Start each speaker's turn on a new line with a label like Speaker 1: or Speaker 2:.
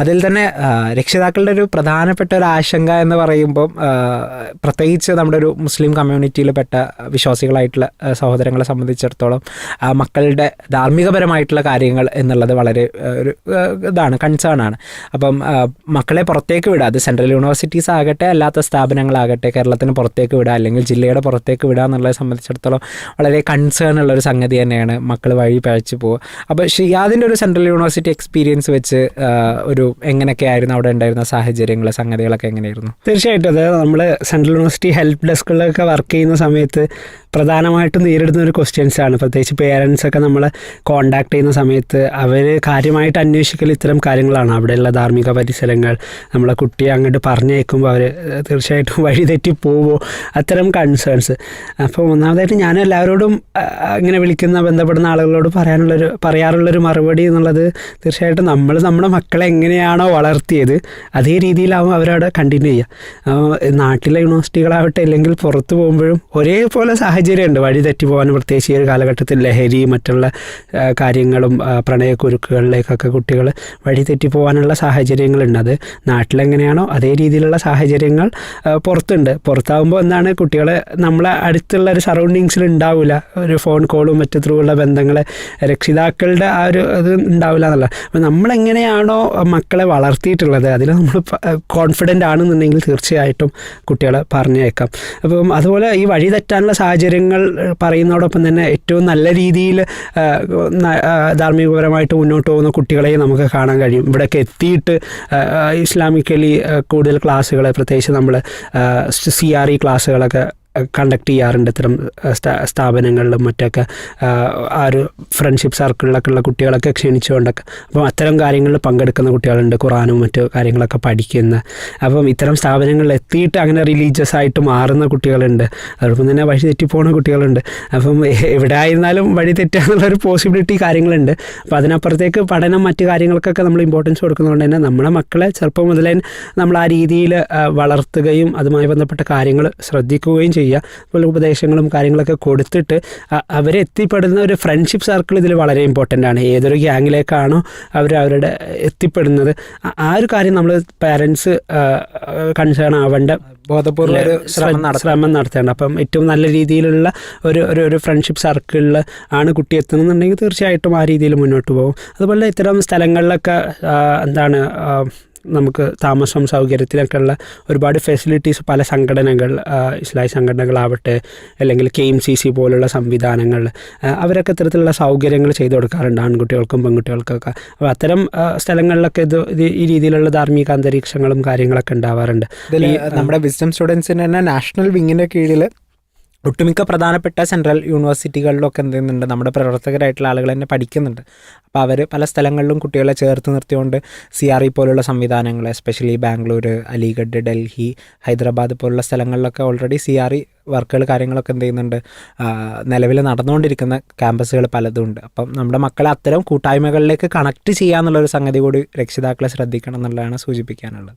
Speaker 1: അതിൽ തന്നെ രക്ഷിതാക്കളുടെ ഒരു പ്രധാനപ്പെട്ട ഒരു ആശങ്ക എന്ന് പറയുമ്പം പ്രത്യേകിച്ച് നമ്മുടെ ഒരു മുസ്ലിം കമ്മ്യൂണിറ്റിയിൽ പെട്ട വിശ്വാസികളായിട്ടുള്ള സഹോദരങ്ങളെ സംബന്ധിച്ചിടത്തോളം മക്കളുടെ ധാർമ്മികപരമായിട്ടുള്ള കാര്യങ്ങൾ എന്നുള്ളത് വളരെ ഒരു ഇതാണ്, കൺസേൺ ആണ്. അപ്പം മക്കളെ പുറത്തേക്ക് വിടുക, അത് സെൻട്രൽ യൂണിവേഴ്സിറ്റീസ് ആകട്ടെ അല്ലാത്ത സ്ഥാപനങ്ങളാകട്ടെ, കേരളത്തിന് പുറത്തേക്ക് വിടുക അല്ലെങ്കിൽ ജില്ലയുടെ പുറത്തേക്ക് വിടുക എന്നുള്ളതെ സംബന്ധിച്ചിടത്തോളം വളരെ കൺസേൺ ഉള്ളൊരു സംഗതി തന്നെയാണ്. മക്കൾ വഴി പഴച്ചു പോകുക. അപ്പോൾ ഷിയാദിൻ്റെ ഒരു സെൻട്രൽ യൂണിവേഴ്സിറ്റി എക്സ്പീരിയൻസ് വെച്ച് ഒരു എങ്ങനെയൊക്കെ ആയിരുന്നു അവിടെ ഉണ്ടായിരുന്ന സാഹചര്യങ്ങൾ, സംഗതികളൊക്കെ എങ്ങനെയായിരുന്നു?
Speaker 2: തീർച്ചയായിട്ടും അത് നമ്മൾ സെൻട്രൽ യൂണിവേഴ്സിറ്റി ഹെൽപ്പ് ഡെസ്കുകളിലൊക്കെ വർക്ക് ചെയ്യുന്ന സമയത്ത് പ്രധാനമായിട്ടും നേരിടുന്ന ഒരു ക്വസ്റ്റ്യൻസ് ആണ്. പ്രത്യേകിച്ച് പേരൻസൊക്കെ നമ്മളെ കോണ്ടാക്ട് ചെയ്യുന്ന സമയത്ത് അവർ കാര്യമായിട്ട് അന്വേഷിക്കൽ ഇത്തരം കാര്യങ്ങളാണ്. അവിടെയുള്ള ധാർമ്മിക പരിസരങ്ങൾ, നമ്മളെ കുട്ടിയെ അങ്ങോട്ട് പറഞ്ഞേക്കുമ്പോൾ അവർ തീർച്ചയായിട്ടും വഴിതെറ്റി പോവുമോ, അത്തരം കൺസേൺസ്. അപ്പോൾ ഒന്നാമതായിട്ട് ഞാൻ എല്ലാവരോടും ഇങ്ങനെ വിളിക്കുന്ന ബന്ധപ്പെടുന്ന ആളുകളോട് പറയാറുള്ളൊരു മറുപടി എന്നുള്ളത് തീർച്ചയായിട്ടും നമ്മൾ നമ്മുടെ മക്കളെ എങ്ങനെയാണോ വളർത്തിയത് അതേ രീതിയിലാവും അവരവിടെ കണ്ടിന്യൂ ചെയ്യുക. നാട്ടിലെ യൂണിവേഴ്സിറ്റികളാവട്ടെ അല്ലെങ്കിൽ പുറത്ത് പോകുമ്പോഴും ഒരേപോലെ സാഹചര്യമുണ്ട് വഴി തെറ്റി പോകാൻ. പ്രത്യേകിച്ച് ഈ ഒരു കാലഘട്ടത്തിൽ ലഹരി മറ്റുള്ള കാര്യങ്ങളും പ്രണയക്കുരുക്കുകളിലേക്കൊക്കെ കുട്ടികൾ വഴി തെറ്റി പോകാനുള്ള സാഹചര്യങ്ങളുണ്ട്. അത് നാട്ടിലെങ്ങനെയാണോ അതേ രീതിയിലുള്ള സാഹചര്യങ്ങൾ പുറത്തുണ്ട്. പുറത്താകുമ്പോൾ എന്താണ്, കുട്ടികൾ നമ്മളെ അടുത്തുള്ള ഒരു സറൗണ്ടിങ്സിൽ ഉണ്ടാവില്ല. ഒരു ഫോൺ കോളും മറ്റു ത്രൂ ഉള്ള ബന്ധങ്ങൾ രക്ഷിതാക്കളുടെ ആ ഒരു ഇത് ഉണ്ടാവില്ല എന്നല്ല. അപ്പോൾ നമ്മളെങ്ങനെയാണോ മക്കളെ വളർത്തിയിട്ടുള്ളത് അതിൽ നമ്മൾ കോൺഫിഡൻ്റ് ആണെന്നുണ്ടെങ്കിൽ തീർച്ചയായിട്ടും കുട്ടികളെ പറഞ്ഞേക്കാം. അപ്പം അതുപോലെ ഈ വഴി തെറ്റാനുള്ള സാഹചര്യങ്ങൾ പറയുന്നതോടൊപ്പം തന്നെ ഏറ്റവും നല്ല രീതിയിൽ ധാർമ്മികപരമായിട്ട് മുന്നോട്ട് പോകുന്ന കുട്ടികളെയും നമുക്ക് കാണാൻ കഴിയും. ഇവിടെയൊക്കെ എത്തിയിട്ട് ഇസ്ലാമിക്കലി കൂടുതൽ ക്ലാസ്സുകൾ, പ്രത്യേകിച്ച് നമ്മൾ CRE ക്ലാസ്സുകളൊക്കെ കണ്ടക്ട് ചെയ്യാറുണ്ട് ഇത്തരം സ്ഥാപനങ്ങളിലും മറ്റൊക്കെ. ആ ഒരു ഫ്രണ്ട്ഷിപ്പ് സർക്കിളിലൊക്കെ ഉള്ള കുട്ടികളൊക്കെ ക്ഷണിച്ചുകൊണ്ടൊക്കെ. അപ്പം അത്തരം കാര്യങ്ങളിൽ പങ്കെടുക്കുന്ന കുട്ടികളുണ്ട്, ഖുറാനും മറ്റു കാര്യങ്ങളൊക്കെ പഠിക്കുന്ന. അപ്പം ഇത്തരം സ്ഥാപനങ്ങളിൽ എത്തിയിട്ട് അങ്ങനെ റിലീജിയസ് ആയിട്ട് മാറുന്ന കുട്ടികളുണ്ട്. അതോടൊപ്പം തന്നെ വഴി തെറ്റിപ്പോകുന്ന കുട്ടികളുണ്ട്. അപ്പം എവിടെ ആയിരുന്നാലും വഴി തെറ്റുക എന്നുള്ളൊരു പോസിബിലിറ്റി കാര്യങ്ങളുണ്ട്. അപ്പോൾ അതിനപ്പുറത്തേക്ക് പഠനം മറ്റു കാര്യങ്ങൾക്കൊക്കെ നമ്മൾ ഇമ്പോർട്ടൻസ് കൊടുക്കുന്നതുകൊണ്ട് തന്നെ നമ്മുടെ മക്കളെ ചെറുപ്പം മുതലേ നമ്മൾ ആ രീതിയിൽ വളർത്തുകയും അതുമായി ബന്ധപ്പെട്ട കാര്യങ്ങൾ ശ്രദ്ധിക്കുകയും ചെയ്യുക. അതുപോലെ ഉപദേശങ്ങളും കാര്യങ്ങളൊക്കെ കൊടുത്തിട്ട് അവരെ എത്തിപ്പെടുന്ന ഒരു ഫ്രണ്ട്ഷിപ്പ് സർക്കിൾ ഇതിൽ വളരെ ഇമ്പോർട്ടൻ്റ് ആണ്. ഏതൊരു ഗ്യാങ്ങിലേക്കാണോ അവരുടെ എത്തിപ്പെടുന്നത് ആ ഒരു കാര്യം നമ്മൾ പാരൻസ് കൺസേൺ ആവേണ്ട,
Speaker 1: ബോധപൂർവ്വം
Speaker 2: ശ്രമം നടത്തേണ്ട. അപ്പം ഏറ്റവും നല്ല രീതിയിലുള്ള ഒരു ഫ്രണ്ട്ഷിപ്പ് സർക്കിളിൽ ആണ് കുട്ടി എത്തുന്നുണ്ടെങ്കിൽ തീർച്ചയായിട്ടും ആ രീതിയിൽ മുന്നോട്ട് പോകും. അതുപോലെ ഇത്തരം സ്ഥലങ്ങളിലൊക്കെ എന്താണ് നമുക്ക് താമസം സൗകര്യത്തിലൊക്കെ ഉള്ള ഒരുപാട് ഫെസിലിറ്റീസ് പല സംഘടനകൾ, ഇസ്ലാമിക് സംഘടനകളാവട്ടെ അല്ലെങ്കിൽ KMCC പോലുള്ള സംവിധാനങ്ങൾ, അവരൊക്കെ ഇത്തരത്തിലുള്ള സൗകര്യങ്ങൾ ചെയ്തു കൊടുക്കാറുണ്ട് ആൺകുട്ടികൾക്കും പെൺകുട്ടികൾക്കൊക്കെ. അപ്പോൾ അത്തരം സ്ഥലങ്ങളിലൊക്കെ ഈ രീതിയിലുള്ള ധാർമ്മിക അന്തരീക്ഷങ്ങളും കാര്യങ്ങളൊക്കെ ഉണ്ടാവാറുണ്ട്.
Speaker 1: നമ്മുടെ വിസ്ഡം സ്റ്റുഡൻസിന് തന്നെ നാഷണൽ വിങ്ങിൻ്റെ കീഴിൽ ഒട്ടുമിക്ക പ്രധാനപ്പെട്ട സെൻട്രൽ യൂണിവേഴ്സിറ്റികളിലൊക്കെ എന്ത് ചെയ്യുന്നുണ്ട്, നമ്മുടെ പ്രവർത്തകരായിട്ടുള്ള ആളുകൾ തന്നെ പഠിക്കുന്നുണ്ട്. അപ്പോൾ അവർ പല സ്ഥലങ്ങളിലും കുട്ടികളെ ചേർത്ത് നിർത്തിക്കൊണ്ട് CRE പോലുള്ള സംവിധാനങ്ങൾ, എസ്പെഷ്യലി ബാംഗ്ലൂർ, അലിഗഡ്, ഡൽഹി, ഹൈദരാബാദ് പോലുള്ള സ്ഥലങ്ങളിലൊക്കെ ഓൾറെഡി CRE വർക്കുകൾ കാര്യങ്ങളൊക്കെ എന്ത് ചെയ്യുന്നുണ്ട്, നിലവിൽ നടന്നുകൊണ്ടിരിക്കുന്ന ക്യാമ്പസുകൾ പലതും ഉണ്ട്. അപ്പം നമ്മുടെ മക്കളെ അത്തരം കൂട്ടായ്മകളിലേക്ക് കണക്ട് ചെയ്യാന്നുള്ളൊരു സംഗതി കൂടി രക്ഷിതാക്കളെ ശ്രദ്ധിക്കണം എന്നുള്ളതാണ് സൂചിപ്പിക്കാനുള്ളത്.